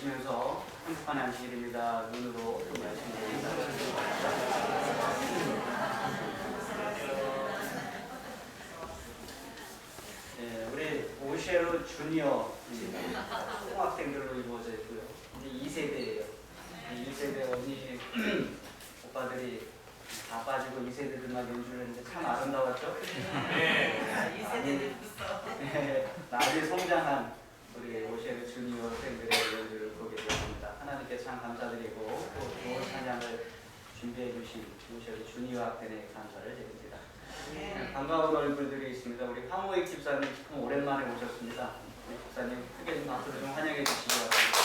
보시면서 행복한 안식일입니다. 눈으로 좀 말씀드립니다. 네, 우리 오셰로 주니어 총학생들로 이루어져 있고요. 이제 2세대예요. 2세대 언니 오빠들이 다 빠지고 2세대들만 연주를 했는데 참 아름다웠죠? 네. 2세대들부터. 네, 많이 성장한 우리 오셰르 주니어 학생들의 연주를 보게 되었습니다. 하나님께 참 감사드리고 또 좋은 찬양을 준비해 주신 오셰르 주니어 학생에 감사를 드립니다. 네, 반가운 얼굴들이 있습니다. 우리 황호익 집사님 참 오랜만에 오셨습니다. 우리 집사님 크게 좀 앞으로 좀 환영해 주시기 바랍니다.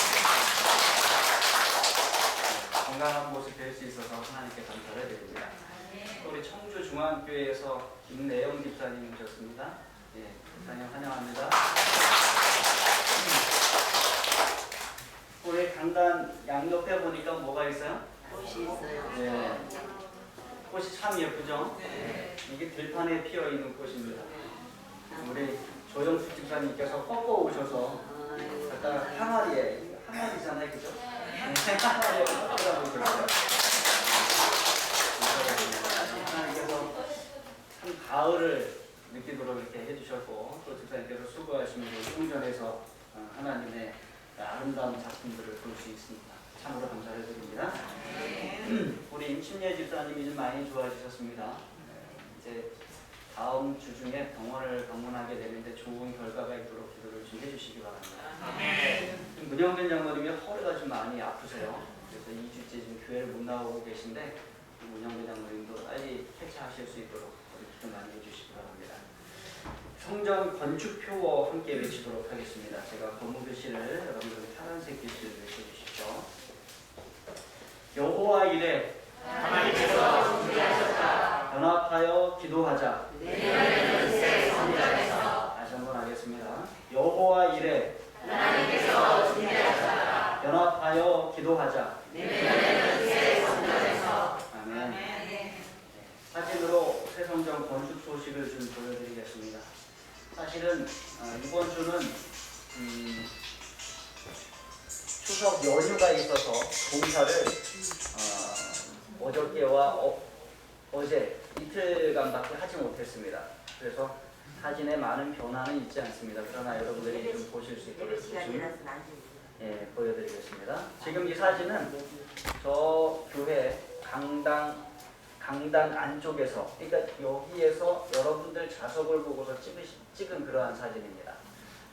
건강한 모습 뵐 수 있어서 하나님께 감사를 드립니다. 또 우리 청주중앙교회에서 김내영 집사님 오셨습니다. 예, 집사님 환영합니다. 우리 강단 양옆에 보니까 뭐가 있어요? 꽃이 있어요. 네, 꽃이 참 예쁘죠? 네. 이게 들판에 피어 있는 꽃입니다. 우리 조정수 집사님께서 꺾어 오셔서 갖다가 항아리에 항아리잖아요, 그죠? 항아리에 꺾어가고 있어요. 하나님께서 참 가을을 느끼도록 이렇게 해주셨고 또 집사님께서 수고하시면서 충전해서 하나님의 아름다운 작품들을 볼 수 있습니다. 참으로 감사를 드립니다. 우리 임신예 집사님이 좀 많이 좋아지셨습니다. 이제 다음 주 중에 병원을 방문하게 되는데 좋은 결과가 있도록 기도를 좀 해주시기 바랍니다. 문영근 장로님이 허리가 좀 많이 아프세요. 그래서 2주째 지금 교회를 못 나오고 계신데 문영근 장로님도 빨리 쾌차하실 수 있도록 기도 많이 해주시기 바랍니다. 성전 건축표와 함께 외치도록 하겠습니다. 제가 검은 글씨를 여러분들 파란색 글씨를 외쳐주십시오. 여호와 이레 하나님께서 준비하셨다. 연합하여 기도하자. 내년에는 새 성전에서 다시 한번 하겠습니다. 여호와 이레 하나님께서 준비하셨다. 연합하여 기도하자. 내년에는 새 성전에서 아멘. 사진으로 새 성전 건축 소식을 좀 보여드리겠습니다. 사실은 이번 주는 추석 연휴가 있어서 공사를 어저께와 어제 이틀간밖에 하지 못했습니다. 그래서 사진에 많은 변화는 있지 않습니다. 그러나 여러분들이 좀 보실 수 있도록 보여드리겠습니다. 지금 이 사진은 저 교회 강단 안쪽에서, 그러니까 여기에서 여러분들 자석을 보고서 찍은 그러한 사진입니다.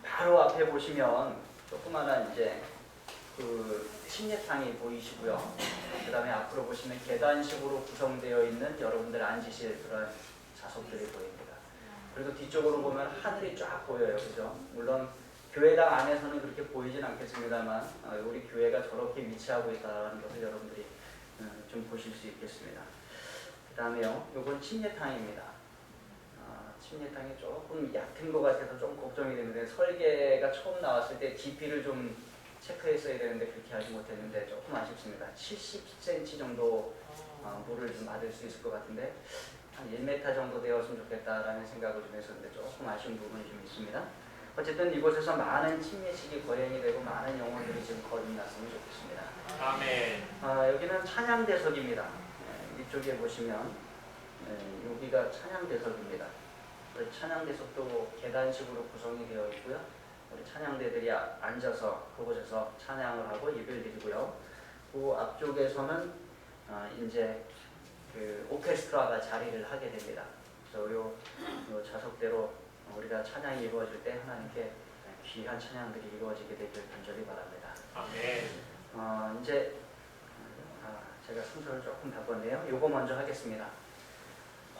바로 앞에 보시면 조그마한 이제 그 침례탕이 보이시고요. 그 다음에 앞으로 보시면 계단식으로 구성되어 있는 여러분들 앉으실 그런 자석들이 보입니다. 그리고 뒤쪽으로 보면 하늘이 쫙 보여요. 그죠? 물론 교회당 안에서는 그렇게 보이진 않겠습니다만 우리 교회가 저렇게 위치하고 있다는 것을 여러분들이 좀 보실 수 있겠습니다. 그 다음에요, 이건 침례탕입니다. 침례탕이 조금 얕은 것 같아서 좀 걱정이 되는데 설계가 처음 나왔을 때 깊이를 좀 체크했어야 되는데 그렇게 하지 못했는데 조금 아쉽습니다. 70cm 정도 물을 좀 맞을 수 있을 것 같은데 한 1m 정도 되었으면 좋겠다라는 생각을 좀 했었는데 조금 아쉬운 부분이 좀 있습니다. 어쨌든 이곳에서 많은 침례식이 거행이 되고 많은 영혼들이 지금 거듭났으면 좋겠습니다. 아멘. 여기는 찬양대석입니다. 이쪽에 보시면 여기가 찬양대석입니다. 찬양대석도 계단식으로 구성이 되어 있고요. 우리 찬양대들이 앉아서 그곳에서 찬양을 하고 예배를 드리고요. 그 앞쪽에서는 이제 그 오케스트라가 자리를 하게 됩니다. 그래서 요 좌석대로 우리가 찬양이 이루어질 때 하나님께 귀한 찬양들이 이루어지게 되길 간절히 바랍니다. 아멘. 이제 제가 순서를 조금 바꿨네요. 요거 먼저 하겠습니다.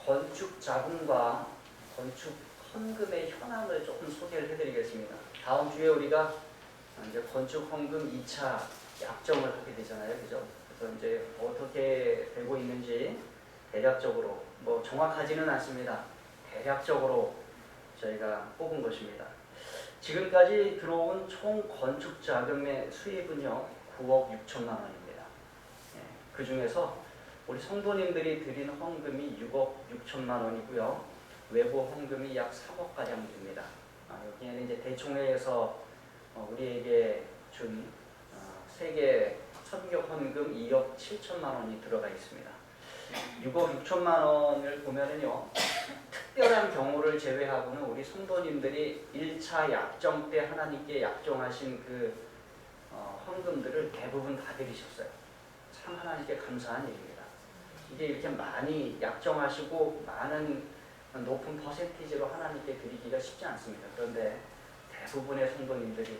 건축 자금과 건축 헌금의 현황을 조금 소개를 해드리겠습니다. 다음 주에 우리가 이제 건축 헌금 2차 약정을 하게 되잖아요, 그죠? 그래서 이제 어떻게 되고 있는지 대략적으로 뭐 정확하지는 않습니다. 대략적으로 저희가 뽑은 것입니다. 지금까지 들어온 총 건축 자금의 수입은요 9억 6천만 원입니다. 그 중에서 우리 성도님들이 드린 헌금이 6억 6천만 원이고요. 외부 헌금이 약 3억 가량 됩니다. 여기에는 이제 대총회에서 우리에게 준 세계 선교 헌금 2억 7천만 원이 들어가 있습니다. 6억 6천만 원을 보면은요, 특별한 경우를 제외하고는 우리 성도님들이 1차 약정 때 하나님께 약정하신 그 헌금들을 대부분 다 드리셨어요. 참 하나님께 감사한 일입니다. 이게 이렇게 많이 약정하시고 많은 높은 퍼센티지로 하나님께 드리기가 쉽지 않습니다. 그런데 대부분의 성도님들이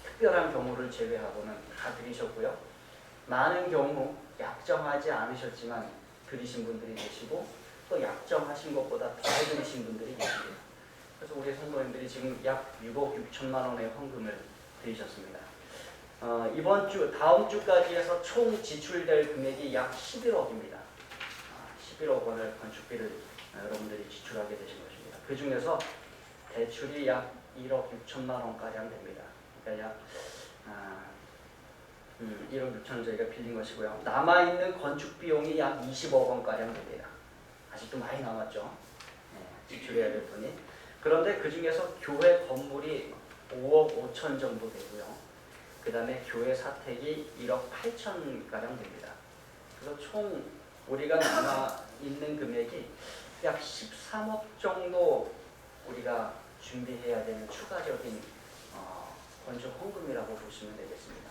특별한 경우를 제외하고는 다 드리셨고요. 많은 경우 약정하지 않으셨지만 드리신 분들이 계시고 또 약정하신 것보다 더 드리신 분들이 계십니다. 그래서 우리 성도님들이 지금 약 6억 6천만 원의 헌금을 드리셨습니다. 이번 주, 다음 주까지 해서 총 지출될 금액이 약 11억입니다. 11억 원을 건축비를 여러분들이 지출하게 되신 것입니다. 그 중에서 대출이 약 1억 6천만 원가량 됩니다. 그러니까 약 1억 6천 저희가 빌린 것이고요. 남아있는 건축 비용이 약 20억 원가량 됩니다. 아직도 많이 남았죠. 지출해야 될 돈이. 그런데 그 중에서 교회 건물이 5억 5천 정도 되고요. 그 다음에 교회 사택이 1억 8천 가량 됩니다. 그래서 총 우리가 남아있는 금액이 약 13억 정도 우리가 준비해야 되는 추가적인 건축 헌금이라고 보시면 되겠습니다.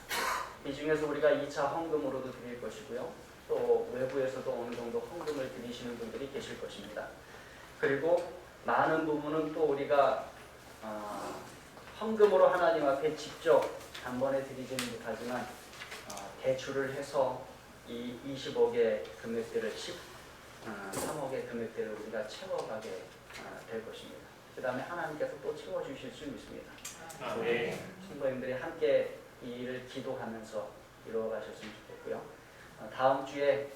이 중에서 우리가 2차 헌금으로도 드릴 것이고요. 또 외부에서도 어느 정도 헌금을 드리시는 분들이 계실 것입니다. 그리고 많은 부분은 또 우리가 헌금으로 하나님 앞에 직접 단번에 드리지는 못하지만 대출을 해서 이 20억의 금액들을 13억의 금액들을 우리가 채워가게 될 것입니다. 그 다음에 하나님께서 또 채워주실 수 있습니다. 우리 성도님들이 함께 이 일을 기도하면서 이루어가셨으면 좋겠고요. 다음 주에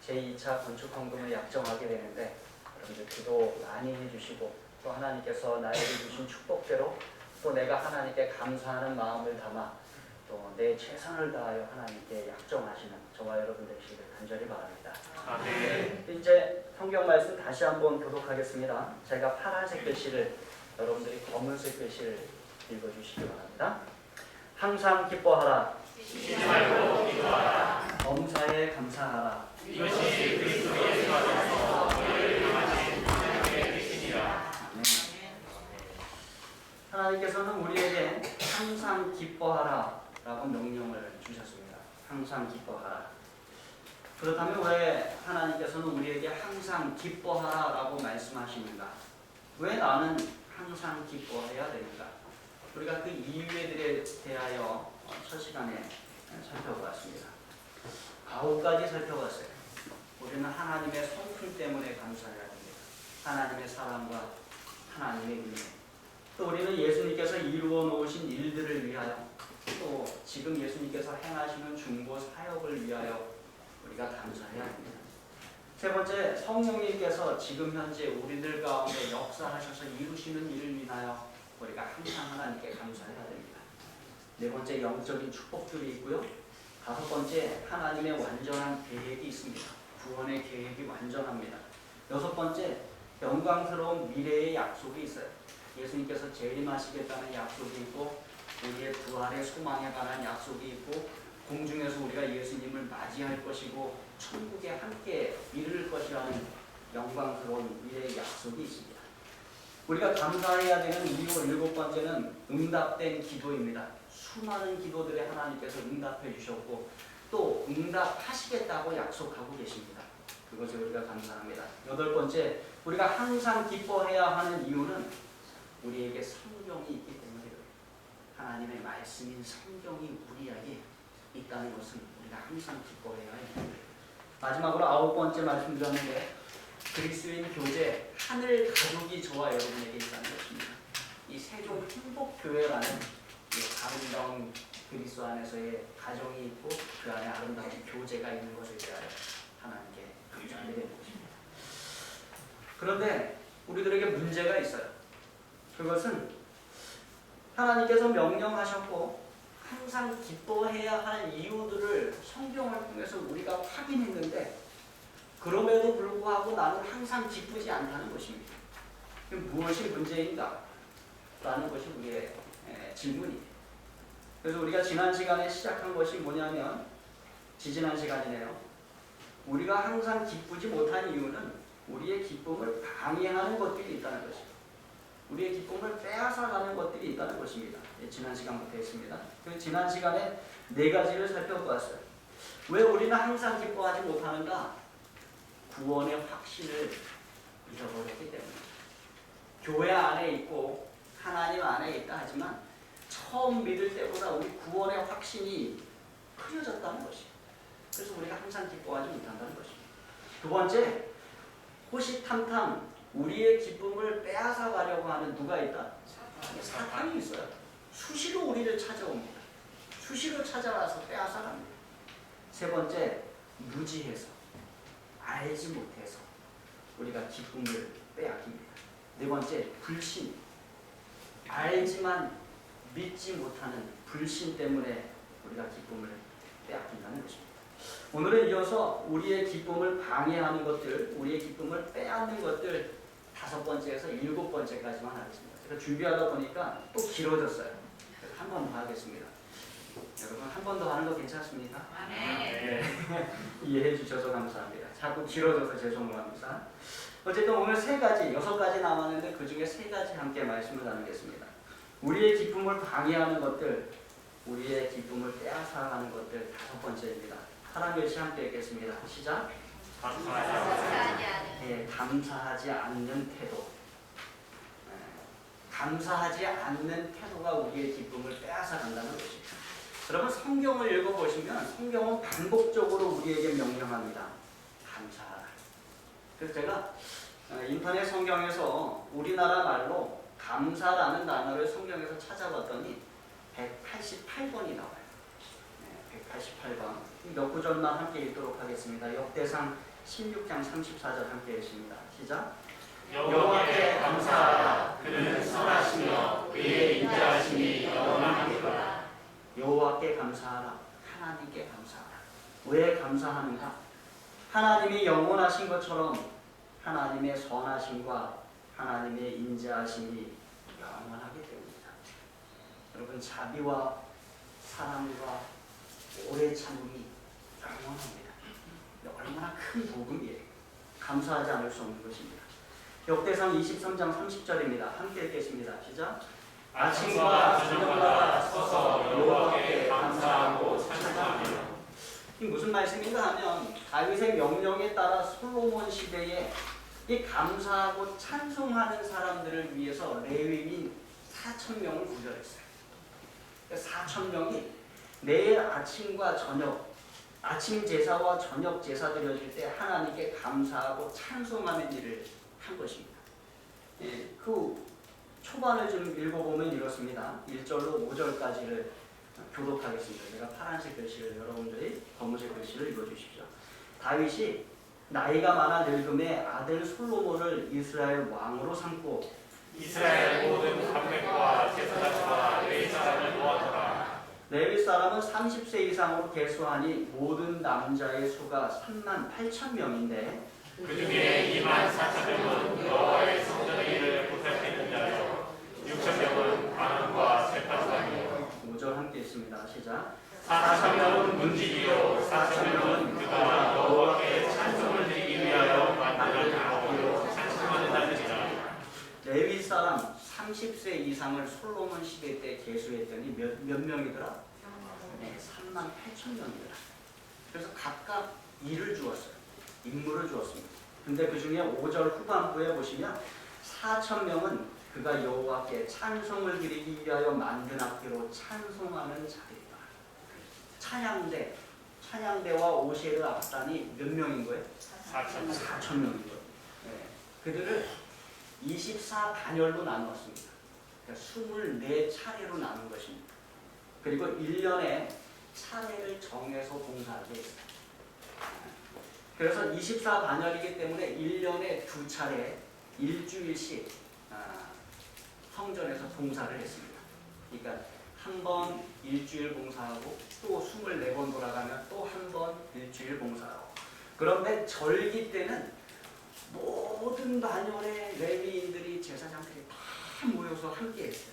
제2차 건축헌금을 약정하게 되는데 여러분들 기도 많이 해주시고 또 하나님께서 나에게 주신 축복대로 또 내가 하나님께 감사하는 마음을 담아 또 내 최선을 다하여 하나님께 약정하시는 저와 여러분 되시기를 간절히 바랍니다. 이제 성경 말씀 다시 한번 교독하겠습니다. 제가 파란색 글씨를 여러분들이 검은색 글씨를 읽어주시기 바랍니다. 항상 기뻐하라. 쉬지 말고 기도하라. 범사에 감사하라. 이것이 그리스도 예수 안에서 너희를 향하신 하나님의 뜻이니라. 하나님께서는 우리에게 항상 기뻐하라 라고 명령을 주셨습니다. 항상 기뻐하라. 그렇다면 왜 하나님께서는 우리에게 항상 기뻐하라 라고 말씀하시는가? 왜 나는 항상 기뻐해야 되는가? 우리가 그 이유에 대하여 첫 시간에 살펴보았습니다. 9가지 살펴봤어요. 우리는 하나님의 성품 때문에 감사해야 됩니다. 하나님의 사랑과 하나님의 은혜. 또 우리는 예수님께서 이루어 놓으신 일들을 위하여 또 지금 예수님께서 행하시는 중보 사역을 위하여 우리가 감사해야 합니다. 세 번째, 성령님께서 지금 현재 우리들 가운데 역사하셔서 이루시는 일을 위하여 우리가 항상 하나님께 감사해야 됩니다. 네 번째, 영적인 축복들이 있고요. 다섯 번째, 하나님의 완전한 계획이 있습니다. 구원의 계획이 완전합니다. 여섯 번째, 영광스러운 미래의 약속이 있어요. 예수님께서 재림하시겠다는 약속이 있고 우리의 부활의 소망에 관한 약속이 있고 공중에서 우리가 예수님을 맞이할 것이고 천국에 함께 이룰 것이라는 영광스러운 미래의 약속이 있습니다. 우리가 감사해야 되는 이유 일곱 번째는 응답된 기도입니다. 수많은 기도들에 하나님께서 응답해 주셨고 또 응답하시겠다고 약속하고 계십니다. 그것에 우리가 감사합니다. 여덟 번째, 우리가 항상 기뻐해야 하는 이유는 우리에게 성경이 있기 때문이에요. 하나님의 말씀인 성경이 우리에게 있다는 것은 우리가 항상 기뻐해야 합니다. 마지막으로 아홉 번째 말씀드렸는데 그리스도인 교제, 하늘 가족이 저와 여러분에게 있다는 것입니다. 이 세종 행복교회라는 이 아름다운 그리스도 안에서의 가정이 있고 그 안에 아름다운 교제가 있는 것에 대하여 하나님께 감사하게 되는 것입니다. 그런데 우리들에게 문제가 있어요. 그것은 하나님께서 명령하셨고 항상 기뻐해야 할 이유들을 성경을 통해서 우리가 확인했는데 그럼에도 불구하고 나는 항상 기쁘지 않다는 것입니다. 무엇이 문제인가? 라는 것이 우리의 질문이에요. 그래서 우리가 지난 시간에 시작한 것이 뭐냐면 지지난 시간이네요. 우리가 항상 기쁘지 못한 이유는 우리의 기쁨을 방해하는 것들이 있다는 것입니다. 우리의 기쁨을 빼앗아가는 것들이 있다는 것입니다. 예, 지난 시간부터 했습니다. 지난 시간에 4가지를 살펴보았어요. 왜 우리는 항상 기뻐하지 못하는가? 구원의 확신을 잃어버렸기 때문에. 교회 안에 있고 하나님 안에 있다 하지만 처음 믿을 때보다 우리 구원의 확신이 흐려졌다는 것입니다. 그래서 우리가 항상 기뻐하지 못한다는 것입니다. 두 번째, 호시탐탐 우리의 기쁨을 빼앗아 가려고 하는 누가 있다? 사탄이 있어요. 수시로 우리를 찾아옵니다. 수시로 찾아와서 빼앗아 갑니다. 세 번째, 무지해서 알지 못해서 우리가 기쁨을 빼앗깁니다. 네 번째, 불신. 알지만 믿지 못하는 불신 때문에 우리가 기쁨을 빼앗긴다는 것입니다. 오늘은 이어서 우리의 기쁨을 방해하는 것들, 우리의 기쁨을 빼앗는 것들 5번째에서 7번째까지만 하겠습니다. 제가 준비하다 보니까 또 길어졌어요. 한 번 더 하겠습니다. 여러분 한 번 더 하는 거 괜찮습니까? 네. 이해해 주셔서 감사합니다. 자꾸 길어져서 죄송합니다. 어쨌든 오늘 3가지, 6가지 남았는데 그 중에 3가지 함께 말씀을 나누겠습니다. 우리의 기쁨을 방해하는 것들, 우리의 기쁨을 빼앗아가는 것들 5번째입니다. 사랑 글씨 함께 읽겠습니다. 시작. 네, 감사하지 않는 태도. 감사하지 않는 태도가 우리의 기쁨을 빼앗아간다는 것입니다. 여러분 성경을 읽어보시면 성경은 반복적으로 우리에게 명령합니다. 감사하라. 그래서 제가 인터넷 성경에서 우리나라 말로 감사라는 단어를 성경에서 찾아봤더니 188번이 나와요. 188번. 몇 구절만 함께 읽도록 하겠습니다. 역대상 16장 34절 함께 읽습니다. 시작. 여호와께 감사하라. 그는 선하시며 그의 인자하심이 영원하니라. 여호와께 감사하라. 하나님께 감사하라. 왜 감사하는가? 하나님이 영원하신 것처럼 하나님의 선하심과 하나님의 인자하심이 영원하기 때문이다. 여러분 자비와 사랑과 오래 참음이 영원합니다. 얼마나 큰 복음이에요. 감사하지 않을 수 없는 것입니다. 역대상 23장 30절입니다. 함께 읽겠습니다. 시작. 아침과 저녁마다 서서 여호와께 감사하고 찬송하며. 이 무슨 말씀인가 하면 다윗의 명령에 따라 솔로몬 시대에 이 감사하고 찬송하는 사람들을 위해서 레위인 4,000명을 구별했어요. 4,000명이 매일 아침과 저녁, 아침 제사와 저녁 제사 드려질 때 하나님께 감사하고 찬송하는 일을 한 것입니다. 예, 그 초반을 좀 읽어보면 이렇습니다. 1절로 5절까지를 교독하겠습니다. 제가 파란색 글씨를, 여러분들이 검은색 글씨를 읽어주십시오. 다윗이 나이가 많아 늙음에 아들 솔로몬을 이스라엘 왕으로 삼고 이스라엘 모든 감백과 제사장과 레위 사람을 모았더라. 레위 사람은 30세 이상으로 계수하니 모든 남자의 수가 38,000명인데 그 중에 24,000명은 여호와의 성전의 일을 보살피는 자요 6,000명은 관원과 세파사이요. 5절 함께 있습니다. 시작. 4,000명은 문지기요 4,000명은 그가 여호와께 찬송을 드리기 위하여 만드는 악기로 찬송하는 자들이라. 레위 사람 30세 이상을 솔로몬 시대 때 계수했더니 몇 명이더라? 네, 38,000명이더라. 그래서 각각 일을 주었어요. 임무를 주었습니다. 근데 그 중에 5절 후반부에 보시면 4,000명은 그가 여호와께 찬송을 드리기 위하여 만든 악기로 찬송하는 자들이다. 찬양대와 오셰르 악단이 몇 명인 거예요? 4,000명인 거예요. 네. 그들을 24단열로 나누었습니다. 그러니까 24차례로 나눈 것입니다. 그리고 1년에 차례를 정해서 봉사하게 했어요. 그래서 24단열이기 때문에 1년에 2차례 일주일씩 성전에서 봉사를 했습니다. 그러니까 한 번 일주일 봉사하고 또 24번 돌아가면 또 한 번 일주일 봉사하고. 그런데 절기 때는 모든 단열의 레위인들이 제사장들이 다 모여서 함께 했어요.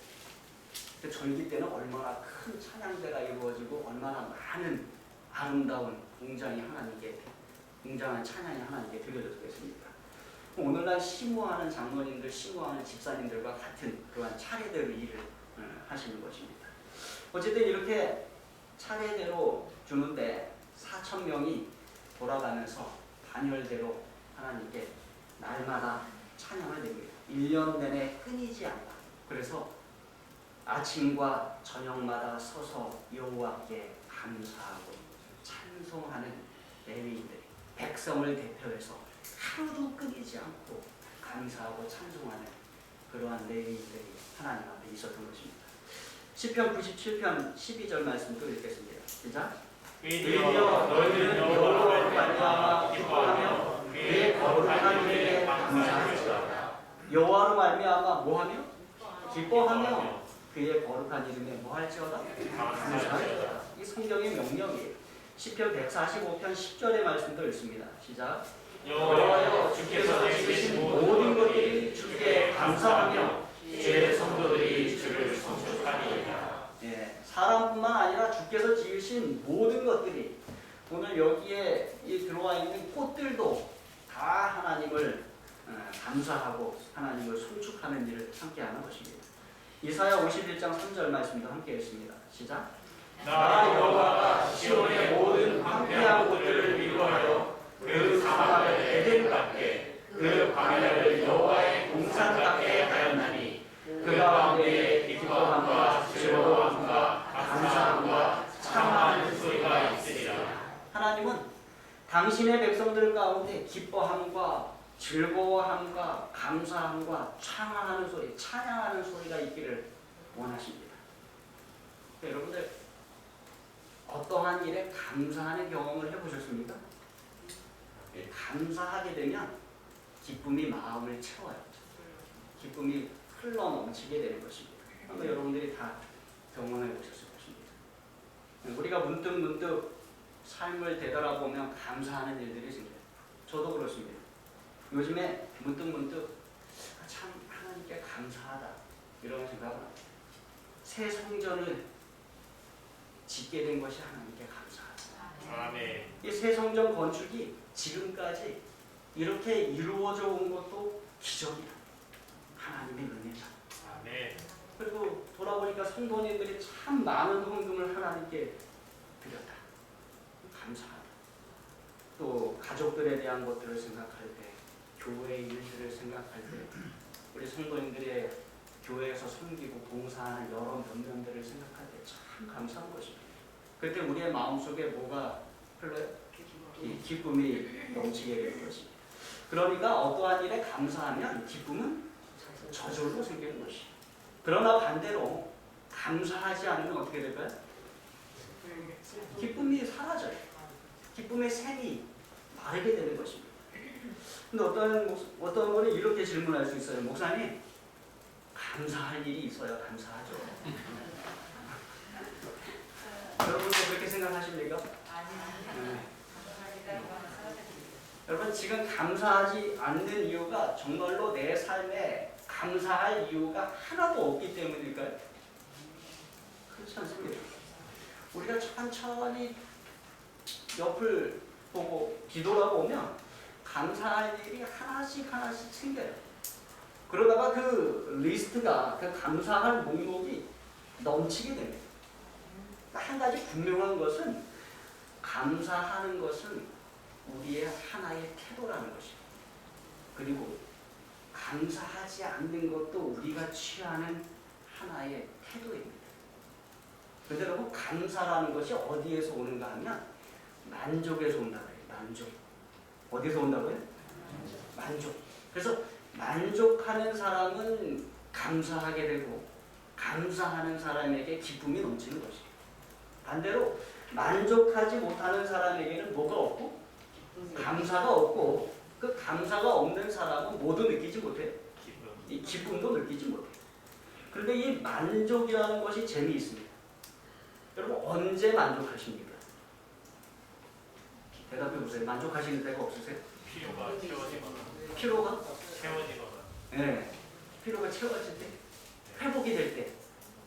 그 절기 때는 얼마나 큰 찬양대가 이루어지고 얼마나 많은 아름다운 웅장한 찬양이 하나님께 드려졌겠습니까? 오늘날 심호하는 장로님들, 심호하는 집사님들과 같은 그러한 차례대로 일을 하시는 것입니다. 어쨌든 이렇게 차례대로 주는데 4,000명이 돌아가면서 단열대로 하나님께 날마다 찬양을 드립니다. 1년 내내 끊이지 않고. 그래서 아침과 저녁마다 서서 여호와께 감사하고 찬송하는 레위인들이 백성을 대표해서 하루도 끊이지 않고 감사하고 찬송하는 그러한 레위인들이 하나님 앞에 있었던 것입니다. 시편 97편 12절 말씀 또 읽겠습니다. 시작. 의인이여 너희는 여호와로 말미암아 기뻐하며 그의 거룩한 이름에 감사하리로다. 여호와로 말미암아 뭐하며? 기뻐하며 그의 거룩한 이름에 뭐할지어다? 감사하리로다. 이 성경의 명령이에요. 시편 145편 10절의 말씀도 읽습니다. 시작. 여호와여 주께서 지으신 모든 것들이 주께 감사하며 주의 성도들이 주를 송축하리이다. 예, 사람뿐만 아니라 주께서 지으신 모든 것들이 오늘 여기에 들어와 있는 꽃들도 다 하나님을 감사하고 하나님을 송축하는 일을 함께하는 것입니다. 이사야 51장 3절 말씀도 함께 했습니다. 시작. 나 여호와가 시온의 모든 황폐한 곳들을 위로하여 그 사막을 에덴 같게 그 광야를 여호와의 동산 같게 하였나니 그 가운데 기뻐함과 즐거움과 감사함과 참하는 소리가 있으리라. 하나님은 당신의 백성들 가운데 기뻐함과 즐거워함과 감사함과 찬양하는 소리, 찬양하는 소리가 있기를 원하십니다. 여러분들 어떠한 일에 감사하는 경험을 해보셨습니까? 감사하게 되면 기쁨이 마음을 채워요. 기쁨이 흘러 넘치게 되는 것입니다. 아마 여러분들이 다 경험해 보셨을 것입니다. 우리가 문득 삶을 되돌아보면 감사하는 일들이 생겨요. 저도 그렇습니다. 요즘에 문득 참 하나님께 감사하다 이런 생각을 합니다. 새 성전을 짓게 된 것이 하나님께 감사하다. 아멘. 이 새 성전 건축이 지금까지 이렇게 이루어져 온 것도 기적이다. 하나님의 은혜다. 아멘. 그리고 돌아보니까 성도님들이 참 많은 헌금을 하나님께 드렸다. 감사하다. 또 가족들에 대한 것들을 생각할 때, 교회의 일들을 생각할 때, 우리 성도님들의 교회에서 섬기고 봉사하는 여러 면면들을 생각할 때 참 감사한 것입니다. 그때 우리의 마음속에 뭐가 흘러요? 이 기쁨이 넘치게 되는 것입니다. 그러니까 어떠한 일에 감사하면 기쁨은 저절로 생기는 것입니다. 그러나 반대로 감사하지 않으면 어떻게 될까요? 기쁨이 사라져요. 기쁨의 샘이 마르게 되는 것입니다. 근데 어떤 분이 이렇게 질문할 수 있어요. 목사님, 감사할 일이 있어야 감사하죠. 여러분도 그렇게 생각하십니까? 여러분 지금 감사하지 않는 이유가 정말로 내 삶에 감사할 이유가 하나도 없기 때문일까요? 그렇지 않습니다. 우리가 천천히 옆을 보고 뒤돌아보면 감사할 일이 하나씩 생겨요. 그러다가 그 리스트가, 그 감사할 목록이 넘치게 됩니다. 한 가지 분명한 것은 감사하는 것은 우리의 하나의 태도라는 것입니다. 그리고 감사하지 않는 것도 우리가 취하는 하나의 태도입니다. 그런데 여러분 감사라는 것이 어디에서 오는가 하면 만족에서 온다고 해요. 만족. 어디서 온다고요? 만족. 그래서 만족하는 사람은 감사하게 되고 감사하는 사람에게 기쁨이 넘치는 것이에요. 반대로 만족하지 못하는 사람에게는 뭐가 없고? 감사가 없고 그 감사가 없는 사람은 뭐도 느끼지 못해요. 이 기쁨도 느끼지 못해요. 그런데 이 만족이라는 것이 재미있습니다. 여러분 언제 만족하십니까? 대답해 보세요. 만족하시는 때가 없으세요? 필요가 채워지거나. 피로가? 채워지거나. 네. 피로가 채워질 때, 회복이 될 때,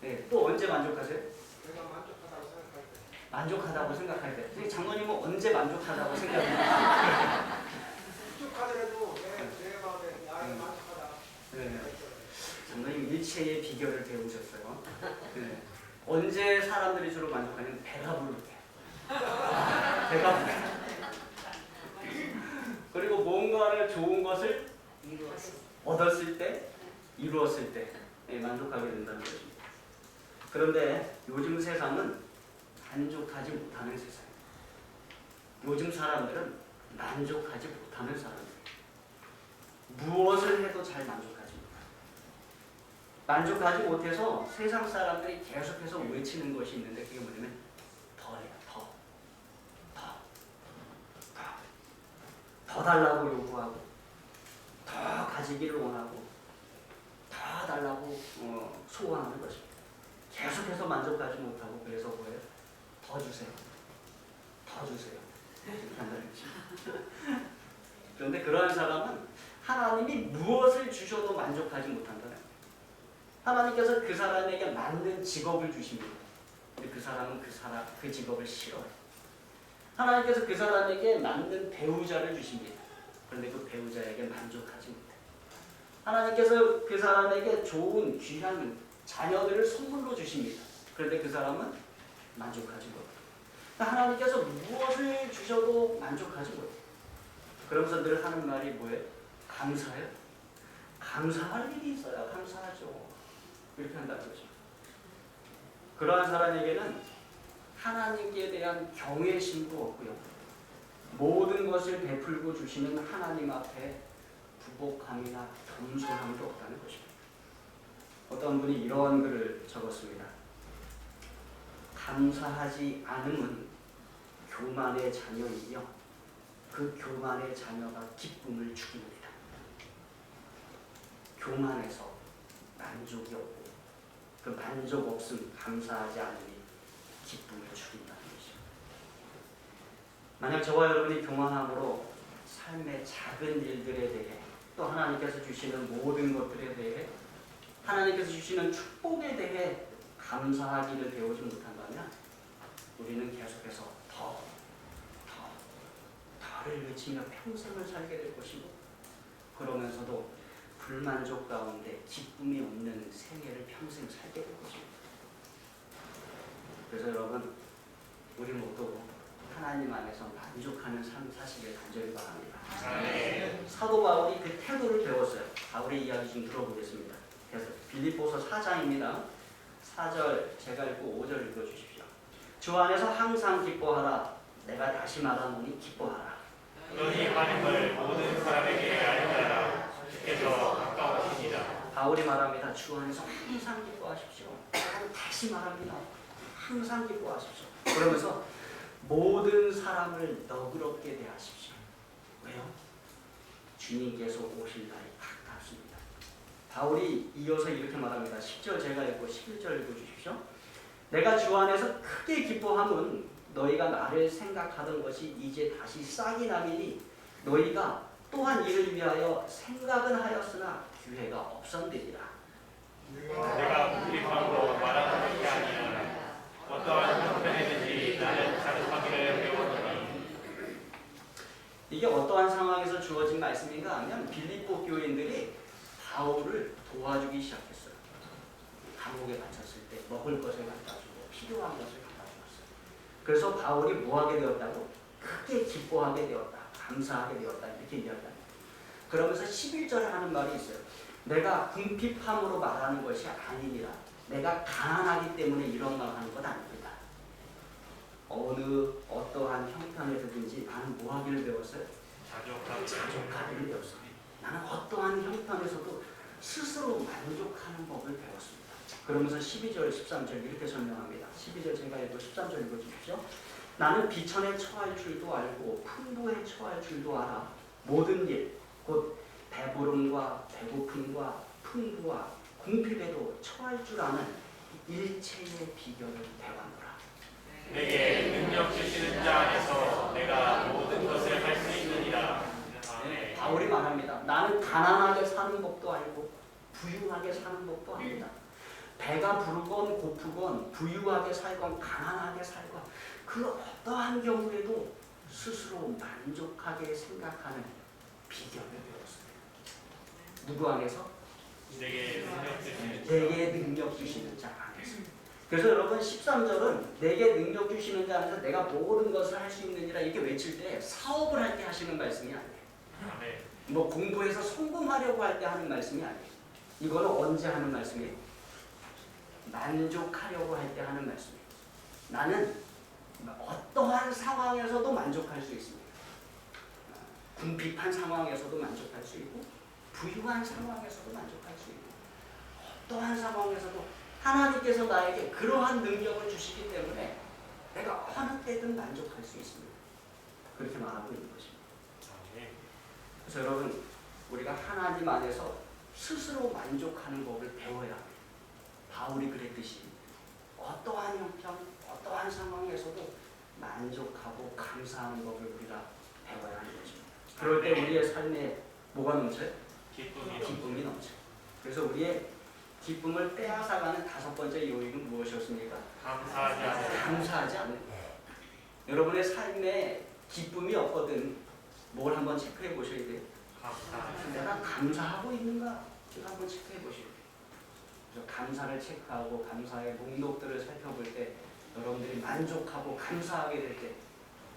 네, 또 언제 만족하세요? 내가 만족하다고 생각할 때. 만족하다고 생각할 때. 선생님, 장로님은 언제 만족하다고 생각해요? 부족하더라도 내 마음에 나를 만족하다. 네. 장로님 일체의 비결을 배우셨어요. 네. 언제 사람들이 주로 만족하냐면 배가 부를 때. 배가 부를 때. 그리고 뭔가를 좋은 것을 얻었을 때, 이루었을 때 만족하게 된다는 것입니다. 그런데 요즘 세상은 만족하지 못하는 세상입니다. 요즘 사람들은 만족하지 못하는 사람들이에요. 무엇을 해도 잘 만족하지 못해요. 만족하지 못해서 세상 사람들이 계속해서 외치는 것이 있는데 그게 뭐냐면 더해요. 더 달라고 요구하고 더 가지기를 원하고 더 달라고 소원하는 것입니다. 계속해서 만족하지 못하고 그래서 뭐예요? 더 주세요. 이렇게 한다는 것입니다. 그런데 그러한 사람은 하나님이 무엇을 주셔도 만족하지 못한다는 거예요. 하나님께서 그 사람에게 맞는 직업을 주십니다. 근데 그 사람은 그 직업을 싫어해요. 하나님께서 그 사람에게 맞는 배우자를 주십니다. 그런데 그 배우자에게 만족하지 못해요. 하나님께서 그 사람에게 좋은 귀한 자녀들을 선물로 주십니다. 그런데 그 사람은 만족하지 못해요. 하나님께서 무엇을 주셔도 만족하지 못해요. 그러면서 늘 하는 말이 뭐예요? 감사해요? 감사할 일이 있어야 감사하죠. 이렇게 한다는 거죠. 그러한 사람에게는 하나님께 대한 경외심도 없고요. 모든 것을 베풀고 주시는 하나님 앞에 부복함이나 겸손함도 없다는 것입니다. 어떤 분이 이런 글을 적었습니다. 감사하지 않음은 교만의 자녀이며 그 교만의 자녀가 기쁨을 죽입니다. 교만해서 만족이 없고 그 만족 없음 감사하지 않음이 기쁨을 죽인다는 것이죠. 만약 저와 여러분이 교만함으로 삶의 작은 일들에 대해 또 하나님께서 주시는 모든 것들에 대해 하나님께서 주시는 축복에 대해 감사하기를 배우지 못한다면 우리는 계속해서 더를 외치며 평생을 살게 될 것이고 그러면서도 불만족 가운데 기쁨이 없는 생애를 평생 살게 될 것입니다. 그래서 여러분 우리 모두 하나님 안에서 만족하는 삶 사시길 간절히 바랍니다. 사도 바울이 그 태도를 배웠어요. 바울의 이야기 좀 들어보겠습니다. 그래서 빌립보서 4장입니다. 4절 제가 읽고 5절 읽어주십시오. 주 안에서 항상 기뻐하라. 내가 다시 말하노니 기뻐하라. 너희 하는 걸 모든 사람에게 알리라. 주께서 가까우시니라. 바울이 말합니다. 주 안에서 항상 기뻐하십시오. 다시 말합니다. 항상 기뻐하십시오. 그러면서 모든 사람을 너그럽게 대하십시오. 왜요? 주님께서 오실 날이 가깝습니다. 바울이 이어서 이렇게 말합니다. 10절 제가 읽고 11절 읽어주십시오. 내가 주 안에서 크게 기뻐함은 너희가 나를 생각하던 것이 이제 다시 싹이 나리니 너희가 또한 이를 위하여 생각은 하였으나 기회가 없었느니라. 내가 필립함으로 말하는 것이 아니라 어떠한 형편이든지 나는 자족하기를 배웠노니. 이게 어떠한 상황에서 주어진 말씀인가 하면 빌립보 교인들이 바울을 도와주기 시작했어요. 감옥에 갇혔을 때 먹을 것을 갖다 주고 필요한 것을 갖다 주었어요. 그래서 바울이 뭐하게 되었다고? 크게 기뻐하게 되었다. 감사하게 되었다. 이렇게 이야기합니다. 그러면서 11절에 하는 말이 있어요. 내가 궁핍함으로 말하는 것이 아니니라. 내가 가난하기 때문에 이런 말 하는 것 아닙니다. 어떠한 형편에서든지 나는 뭐하기를 배웠어요? 자족하기를 배웠어요. 나는 어떠한 형편에서도 스스로 만족하는 법을 배웠습니다. 그러면서 12절, 13절 이렇게 설명합니다. 12절 제가 읽고 13절 읽어주십시오. 나는 비천에 처할 줄도 알고 풍부에 처할 줄도 알아. 모든 일, 곧 배부름과 배고픔과 풍부와 궁핍에도 처할 줄 아는 일체의 비결을 배웠노라. 내게 능력 주시는 자 안에서 내가 모든 것을 할 수 있느니라. 네, 바울이 말합니다. 나는 가난하게 사는 법도 알고 부유하게 사는 법도 압니다. 배가 부르건 고프건 부유하게 살건 가난하게 살건 그 어떠한 경우에도 스스로 만족하게 생각하는 비결을 배웠어요. 누구 안에서? 내게 능력 주시는 내게 능력 주시는 자 안에서. 그래서 여러분 13절은 내게 능력 주시는 자 안에서 내가 모든 것을 할 수 있느니라 이렇게 외칠 때 사업을 할 때 하시는 말씀이 아니에요. 아멘. 뭐 공부해서 성공하려고 할 때 하는 말씀이 아니에요. 이거는 언제 하는 말씀이에요? 만족하려고 할 때 하는 말씀이에요. 나는 어떠한 상황에서도 만족할 수 있습니다. 궁핍한 상황에서도 만족할 수 있고 부유한 상황에서도 만족할 수 있고 어떠한 상황에서도 하나님께서 나에게 그러한 능력을 주시기 때문에 내가 어느 때든 만족할 수 있습니다. 그렇게 말하고 있는 것입니다. 아멘. 그래서 여러분 우리가 하나님 안에서 스스로 만족하는 법을 배워야 합니다. 바울이 그랬듯이 어떠한 형편, 어떠한 상황에서도 만족하고 감사하는 법을 우리가 배워야 하는 것입니다. 그럴 때 우리의 삶에 뭐가 넘쳐요? 기쁨이 넘쳐요. 그래서 우리의 기쁨을 빼앗아가는 다섯 번째 요인은 무엇이었습니까? 감사하지 않는 거예요. 여러분의 삶에 기쁨이 없거든 뭘 한번 체크해 보셔야 돼요. 내가 감사하고 있는가? 이거 한번 체크해 보셔야 돼요. 그래서 감사를 체크하고 감사의 목록들을 살펴볼 때 여러분들이 만족하고 감사하게 될 때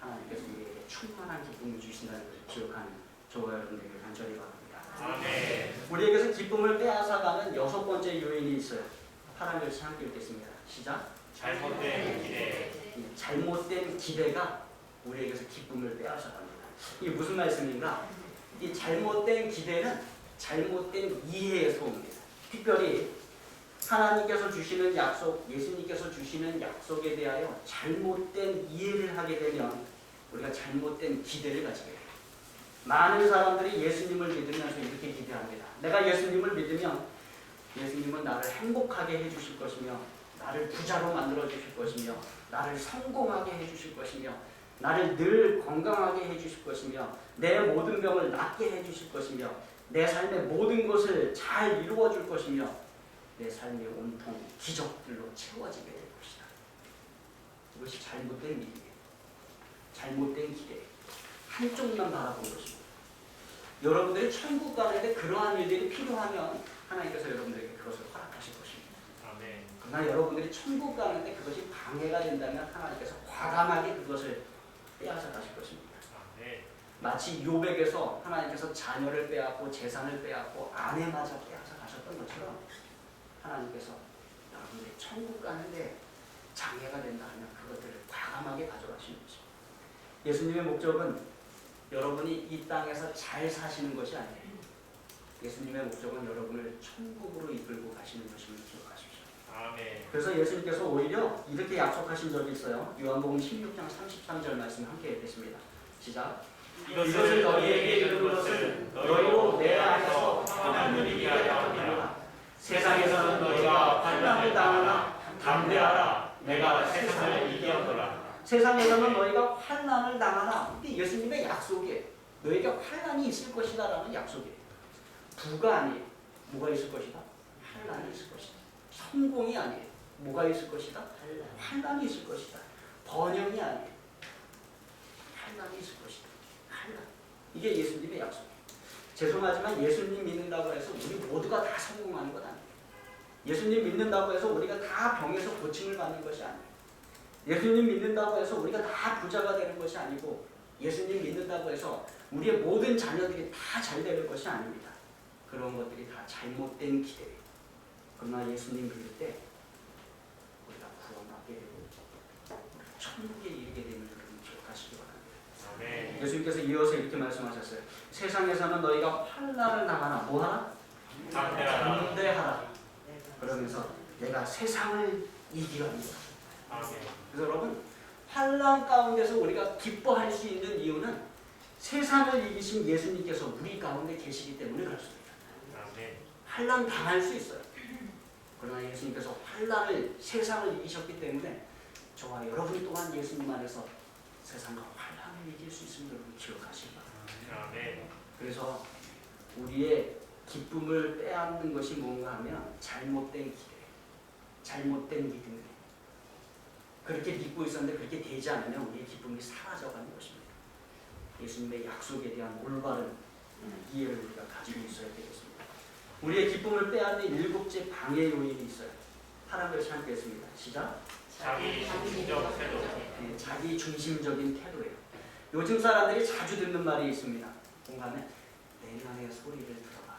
하나님께서 우리에게 충만한 기쁨을 주신다는 것을 기억하는 저와 여러분들에게 간절히 바랍니다. 아멘. 우리에게서 기쁨을 빼앗아가는 여섯 번째 요인이 있어요. 파란 글씨 함께 읽겠습니다. 시작. 잘못된 기대. 잘못된 기대가 우리에게서 기쁨을 빼앗아갑니다. 이게 무슨 말씀인가? 이 잘못된 기대는 잘못된 이해에서 옵니다. 특별히 하나님께서 주시는 약속, 예수님께서 주시는 약속에 대하여 잘못된 이해를 하게 되면 우리가 잘못된 기대를 가지게 돼요. 많은 사람들이 예수님을 믿으면서 이렇게 기대합니다. 내가 예수님을 믿으면 예수님은 나를 행복하게 해주실 것이며 나를 부자로 만들어 주실 것이며 나를 성공하게 해주실 것이며 나를 늘 건강하게 해주실 것이며 내 모든 병을 낫게 해주실 것이며 내 삶의 모든 것을 잘 이루어 줄 것이며 내 삶이 온통 기적들로 채워지게 될 것이다. 이것이 잘못된 믿음이에요. 잘못된 기대. 한쪽만 바라본 것입니다. 여러분들이 천국 가는데 그러한 일들이 필요하면 하나님께서 여러분들에게 그것을 허락하실 것입니다. 아멘. 그러나 여러분들이 천국 가는데 그것이 방해가 된다면 하나님께서 과감하게 그것을 빼앗아 가실 것입니다. 아멘. 마치 욥에게서 하나님께서 자녀를 빼앗고 재산을 빼앗고 아내마저 빼앗아 가셨던 것처럼 하나님께서 여러분들이 천국 가는데 장애가 된다 하면 그것들을 과감하게 가져가시는 것입니다. 예수님의 목적은 여러분이 이 땅에서 잘 사시는 것이 아니에요. 예수님의 목적은 여러분을 천국으로 이끌고 가시는 것임을 기억하십시오. 아멘. 그래서 예수님께서 오히려 이렇게 약속하신 적이 있어요. 요한복음 16장 33절 말씀 함께 읽겠습니다. 시작. 이것을 너희에게 이르는 것은 너희로 내 안에서 평안을 누리게 하려 함이라. 세상에서는 너희가 환난을 당하나 담대하라. 내가 세상을 이기었노라. 세상에서는 너희가 환난을 당하나 이게 예수님의 약속이에요. 너희에게 환난이 있을 것이다 라는 약속이에요. 부가 아니에요. 뭐가 있을 것이다? 환난이 있을 것이다. 성공이 아니에요. 뭐가 있을 것이다? 환난이 있을 것이다. 번영이 아니에요. 환난이 있을 것이다. 환난. 이게 예수님의 약속이에요. 죄송하지만 예수님 믿는다고 해서 우리 모두가 다 성공하는 건 아니에요. 예수님 믿는다고 해서 우리가 다 병에서 고침을 받는 것이 아니에요. 예수님 믿는다고 해서 우리가 다 부자가 되는 것이 아니고 예수님 믿는다고 해서 우리의 모든 자녀들이 다 잘 되는 것이 아닙니다. 그런 것들이 다 잘못된 기대예요. 그러나 예수님 믿을 때 우리가 구원받게 되고 천국에 이르게 되는 여러분 기억하시기 바랍니다. 아멘. 예수님께서 이어서 이렇게 말씀하셨어요. 세상에서는 너희가 환난을 당하나 뭐하라? 담대하라. 그러면서 내가 세상을 이기리라. 아멘. 그래서 여러분 환난 가운데서 우리가 기뻐할 수 있는 이유는 세상을 이기신 예수님께서 우리 가운데 계시기 때문에 그렇습니다. 아멘. 환난 당할 수 있어요. 그러나 예수님께서 환난을 세상을 이기셨기 때문에 저와 여러분 또한 예수님 안에서 세상과 환난을 이길 수 있음을 여러분 기억하시기 바랍니다. 아멘. 그래서 우리의 기쁨을 빼앗는 것이 뭔가 하면 잘못된 기대, 잘못된 믿음이에요. 그렇게 믿고 있었는데 그렇게 되지 않으면 우리의 기쁨이 사라져가는 것입니다. 예수님의 약속에 대한 올바른 이해를 우리가 가지고 있어야 되겠습니다. 우리의 기쁨을 빼앗는 7째 방해 요인이 있어요. 하나님 같이 함께 했습니다. 시작. 자기 중심적 태도. 네, 자기 중심적인 태도예요. 요즘 사람들이 자주 듣는 말이 있습니다. 공감해. 내면의 소리를 들어라.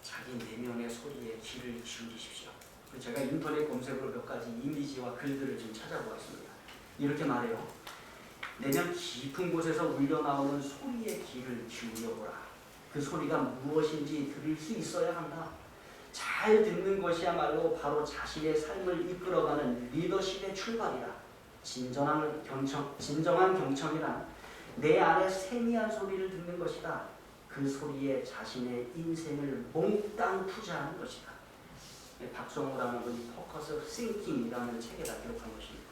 자기 내면의 소리에 귀를 기울이십시오. 제가 인터넷 검색으로 몇 가지 이미지와 글들을 좀 찾아보았습니다. 이렇게 말해요. 내면 깊은 곳에서 울려나오는 소리에 귀를 기울여보라. 그 소리가 무엇인지 들을 수 있어야 한다. 잘 듣는 것이야말로 바로 자신의 삶을 이끌어가는 리더십의 출발이다. 진정한 경청이란 내 안에 세미한 소리를 듣는 것이다. 그 소리에 자신의 인생을 몽땅 투자하는 것이다. 박성호라는 분이 포커스 싱킹이라는 책에다 기록한 것입니다.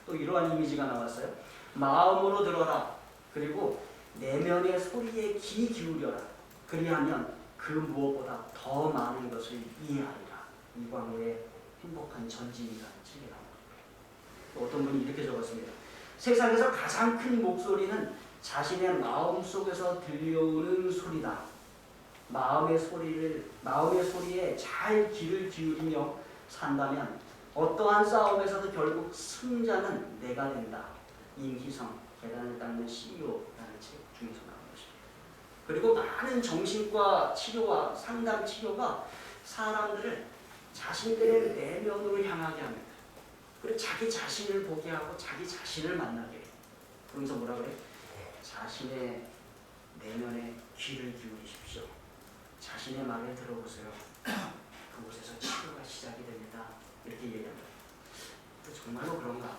또 이러한 이미지가 나왔어요. 마음으로 들어라. 그리고 내면의 소리에 귀 기울여라. 그리하면 그 무엇보다 더 많은 것을 이해하리라. 이광호의 행복한 전진이라는 책에 나옵니다. 또 어떤 분이 이렇게 적었습니다. 세상에서 가장 큰 목소리는 자신의 마음 속에서 들려오는 소리다. 마음의 소리에 잘 귀를 기울이며 산다면 어떠한 싸움에서도 결국 승자는 내가 된다. 임희성, 계단을 닦는 CEO라는 책 중에서 나온 것입니다. 그리고 많은 정신과 치료와 상담 치료가 사람들을 자신들의 내면으로 향하게 합니다. 그리고 자기 자신을 보게 하고 자기 자신을 만나게 해요. 그러면서 뭐라 그래? 자신의 내면에 귀를 기울이십시오. 자신의 말을 들어보세요. 그곳에서 치료가 시작이 됩니다. 이렇게 얘기합니다. 정말로 그런가?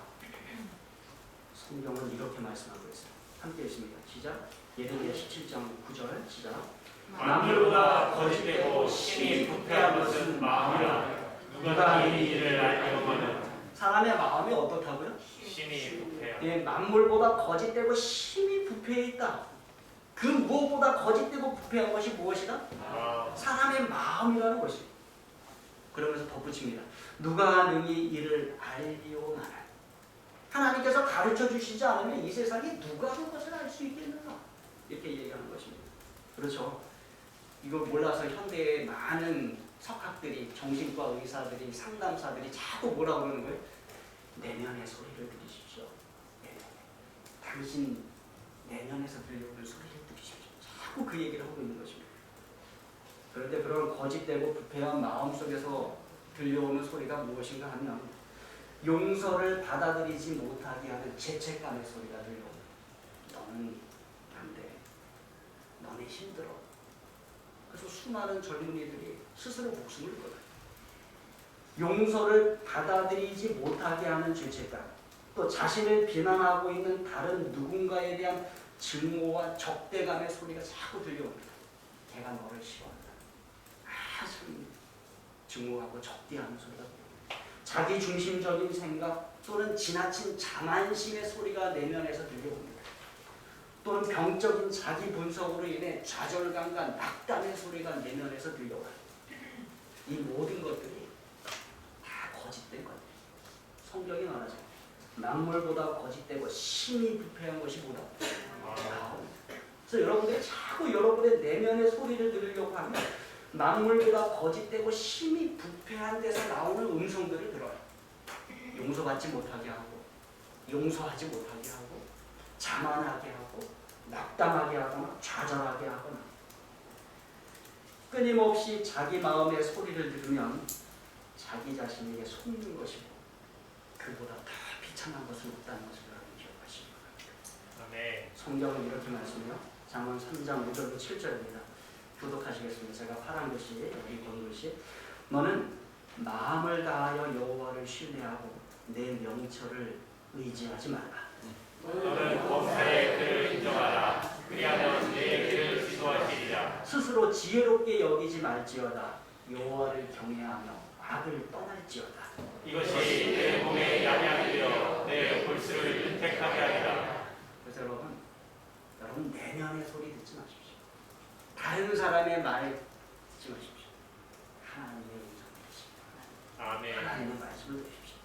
성경은 이렇게 말씀하고 있어요. 함께 읽습니다. 시작. 예레미야 17장 9절 시작. 만물보다 거짓되고 심히 부패한 것은 마음이라. 누가 이 일을 알려거든. 사람의 마음이 어떻다고요? 심히 부패한. 예, 만물보다 거짓되고 심히 부패해 있다. 그 무엇보다 거짓되고 부패한 것이 무엇이다? 사람의 마음이라는 것이. 그러면서 덧붙입니다. 누가 능히 이를 알리오나라. 하나님께서 가르쳐 주시지 않으면 이 세상에 누가 그것을 알 수 있겠는가? 이렇게 얘기하는 것입니다. 그렇죠. 이걸 몰라서 현대의 많은 석학들이, 정신과 의사들이, 상담사들이 자꾸 뭐라고 그러는 거예요? 내면의 소리를 들으십시오. 당신 내면에서 들려오는 소리를 들으십시오. 자꾸 그 얘기를 하고 있는 것입니다. 그런데 그런 거짓되고 부패한 마음속에서 들려오는 소리가 무엇인가 하면 용서를 받아들이지 못하게 하는 죄책감의 소리가 들려옵니다. 너는 안 돼. 너는 힘들어. 그래서 수많은 젊은이들이 스스로 목숨을 끊어요. 용서를 받아들이지 못하게 하는 죄책감, 또 자신을 비난하고 있는 다른 누군가에 대한 증오와 적대감의 소리가 자꾸 들려옵니다. 걔가 너를 싫어한다. 참 증오하고 적대하는 소리가 들려옵니다. 자기 중심적인 생각 또는 지나친 자만심의 소리가 내면에서 들려옵니다. 또는 병적인 자기 분석으로 인해 좌절감과 낙담의 소리가 내면에서 들려와요. 이 모든 것들이 다 거짓된 것들이에요. 성경이 말하죠. 만물보다 거짓되고 심히 부패한 것이 뭐다? 그래서 여러분들이 자꾸 여러분의 내면의 소리를 들으려고 하면 만물보다 거짓되고 심히 부패한 데서 나오는 음성들을 들어요. 용서받지 못하게 하고, 용서하지 못하게 하고, 자만하게 하고, 낙담하게 하거나 좌절하게 하거나, 끊임없이 자기 마음의 소리를 들으면 자기 자신에게 속는 것이고 그보다 더 비참한 것은 없다는 것을 여러분 기억하시기 바랍니다. 아멘. 성경은 이렇게 말씀해요. 잠언 3장 5절부터 7절입니다. 교독하시겠습니다. 제가 파란 글씨, 여기 본 글씨. 너는 마음을 다하여 여호와를 신뢰하고 내 명철을 의지하지 말라. 너는 범사의 그를 인정하라. 그리하면 내 길을 지도하시리라. 스스로 지혜롭게 여기지 말지어다. 여호와를 경외하며 악을 떠날지어다. 이것이 내 몸에 양약이 되어 내 골수를 윤택하게 하리라. 그래서 여러분 내면의 소리 듣지 마십시오. 다른 사람의 말 듣지 마십시오. 하나님의 음성 듣습니다. 아멘. 하나님의 말씀을 들으십시오.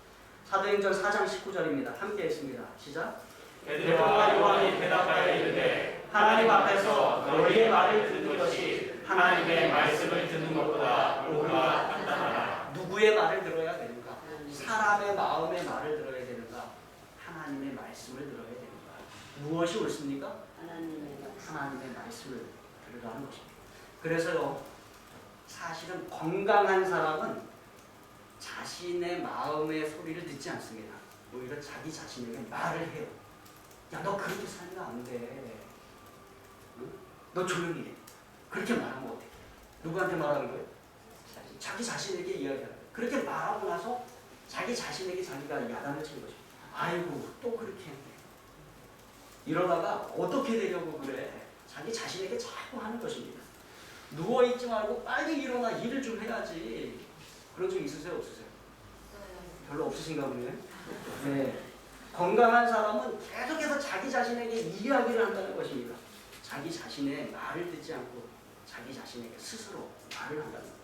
사도행전 4장 19절입니다. 함께 읽습니다. 시작. 베드로와 요한이 대답하여 이르되 하나님 앞에서 너희의 말을 듣는 것이 하나님의 말씀을 듣는 것보다 옳으나 판단하라. 누구의 말을 들어야 되는가? 사람의 마음의 말을 들어야 되는가? 하나님의 말씀을 들어야 되는가? 무엇이 옳습니까? 하나님의 말씀을 들으라는 것입니다. 그래서요, 사실은 건강한 사람은 자신의 마음의 소리를 듣지 않습니다. 오히려 자기 자신에게 말을 해요. 야, 너 그렇게 살면 안 돼. 응? 너 조용히 해. 그렇게 말하면 어떡해? 누구한테 말하는 거예요? 자기 자신에게 이야기하는 거예요. 그렇게 말하고 나서 자기 자신에게 자기가 야단을 치는 것입니다. 아이고, 또 그렇게 했네. 이러다가 어떻게 되려고 그래? 자기 자신에게 자꾸 하는 것입니다. 누워있지 말고 빨리 일어나 일을 좀 해야지. 그런 적 있으세요? 없으세요? 별로 없으신가 보네요. 네. 건강한 사람은 계속해서 자기 자신에게 이야기를 한다는 것입니다. 자기 자신의 말을 듣지 않고 자기 자신에게 스스로 말을 한다는 것.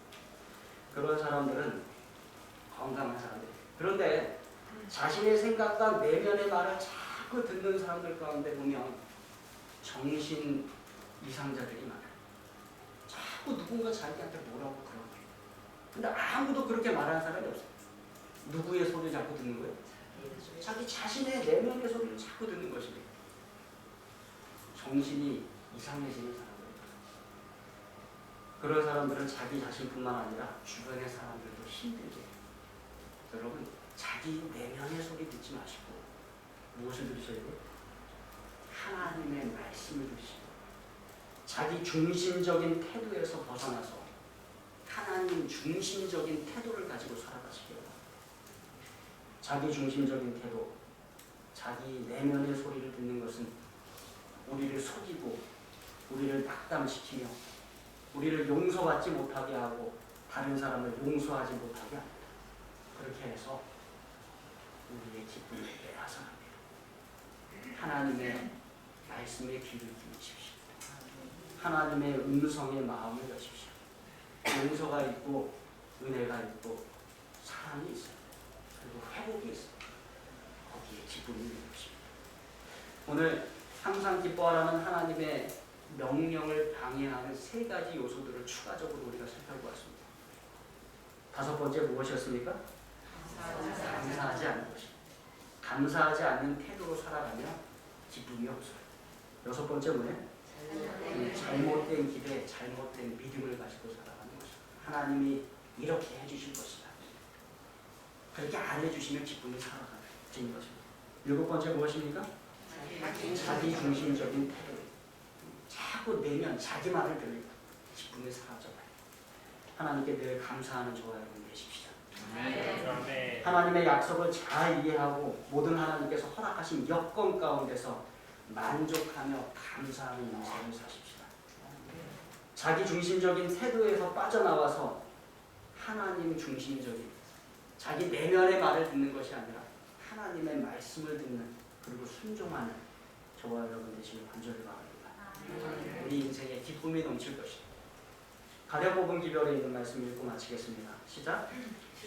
그런 사람들은 건강한 사람들. 그런데 자신의 생각과 내면의 말을 자꾸 듣는 사람들 가운데 보면 정신 이상자들이 많아요. 자꾸 누군가 자기한테 뭐라고 그러고. 근데 아무도 그렇게 말하는 사람이 없어요. 누구의 소리를 자꾸 듣는 거예요? 자기 자신의 내면의 소리를 자꾸 듣는 것입니다. 정신이 이상해지는 사람들. 그런 사람들은 자기 자신뿐만 아니라 주변의 사람들도 힘들게 해요. 여러분, 자기 내면의 소리 듣지 마시고 무엇을 들으셔야 돼요? 하나님의 말씀을 들으시고 자기 중심적인 태도에서 벗어나서 하나님 중심적인 태도를 가지고 살아가시기 바랍니다. 자기 중심적인 태도, 자기 내면의 소리를 듣는 것은 우리를 속이고 우리를 낙담시키며 우리를 용서받지 못하게 하고 다른 사람을 용서하지 못하게 합니다. 그렇게 해서 우리의 기쁨을 빼앗아갑니다. 하나님의 말씀에 귀를 기울이십시오. 하나님의 음성의 마음을 여십시오. 용서가 있고 은혜가 있고 사랑이 있어요. 그리고 회복이 있어요. 거기에 기쁨이 있는 것입니다. 오늘 항상 기뻐하라는 하나님의 명령을 방해하는 세 가지 요소들을 추가적으로 우리가 살펴보았습니다. 다섯 번째 무엇이었습니까? 감사하지 않는 것입니다. 감사하지 않는 태도로 살아가면 기쁨이 없어요. 여섯 번째 뭐예요? 잘못된 기대, 잘못된 믿음을 가지고 살아가는 것입니다. 하나님이 이렇게 해주실 것이다. 그렇게 안 해주시면 기쁨이 사라지는 것입니다. 일곱 번째 무엇입니까? 자기 중심적인 태도. 자꾸 내면 자기 말을 들으니까 기쁨이 사라져요. 하나님께 늘 감사하는 저와 여러분 되십시오. 하나님의 약속을 잘 이해하고 모든 하나님께서 허락하신 여건 가운데서 만족하며 감사하는 인생을 사십시다. 자기 중심적인 태도에서 빠져나와서 하나님 중심적인 자기 내면의 말을 듣는 것이 아니라 하나님의 말씀을 듣는 그리고 순종하는 저와 여러분 되시길 간절히 바랍니다. 우리 인생에 기쁨이 넘칠 것입니다. 가랴복음 기별에 있는 말씀 읽고 마치겠습니다. 시작.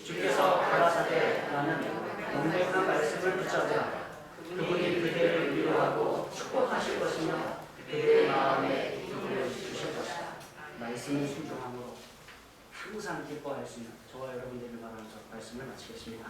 주께서 가라사대 나는 명백한 말씀을 붙잡으라. 그분이 그대를 위로하고 축복하실 것이며 그대의 마음에 기쁨을 주실 것이다. 말씀을 순종함으로 항상 기뻐할 수 있는 저와 여러분들을 바라면서 말씀을 마치겠습니다.